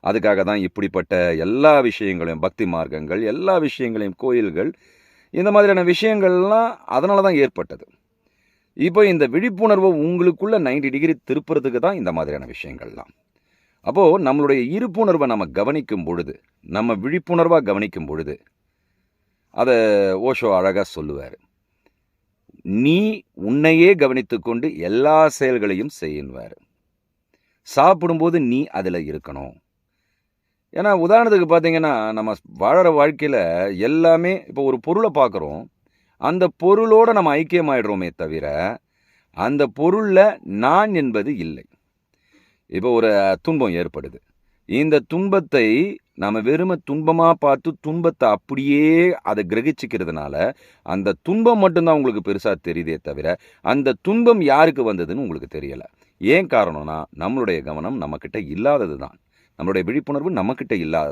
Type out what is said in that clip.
அதுக்காக தான் இப்படிப்பட்ட எல்லா விஷயங்களையும், பக்தி மார்க்கங்கள், எல்லா விஷயங்களையும், கோயில்கள், இந்த மாதிரியான விஷயங்கள்லாம் அதனால தான் ஏற்பட்டது. இப்போ இந்த விழிப்புணர்வை உங்களுக்குள்ள 90 டிகிரி திருப்புறதுக்கு தான் இந்த மாதிரியான விஷயங்கள்லாம். அப்போது நம்மளுடைய இருப்புணர்வை நம்ம கவனிக்கும் பொழுது, நம்ம விழிப்புணர்வாக கவனிக்கும் பொழுது, அதை ஓஷோ அழகாக சொல்லுவார். நீ உன்னையே கவனித்துக்கொண்டு எல்லா செயல்களையும் செய்யுன்வார். சாப்பிடும்போது நீ அதில் இருக்கணும். ஏன்னா உதாரணத்துக்கு பார்த்தீங்கன்னா, நம்ம வாழற வாழ்க்கையில் எல்லாமே இப்போ ஒரு பொருளை பார்க்குறோம். அந்த பொருளோட நம்ம ஐக்கியமாயிடுறோமே தவிர, அந்த பொருளில் நான் என்பது இல்லை. இப்போ ஒரு துன்பம் ஏற்படுது. இந்த துன்பத்தை நம்ம வெறும துன்பமாக பார்த்து துன்பத்தை அப்படியே அதை கிரகிச்சிக்கிறதுனால, அந்த துன்பம் மட்டும்தான் உங்களுக்கு பெருசாக தெரியுதே தவிர, அந்த துன்பம் யாருக்கு வந்ததுன்னு உங்களுக்கு தெரியலை. ஏன் காரணம்னா, நம்மளுடைய கவனம் நம்மக்கிட்ட இல்லாதது தான். நம்மளுடைய விழிப்புணர்வு நம்மக்கிட்ட இல்லாதது.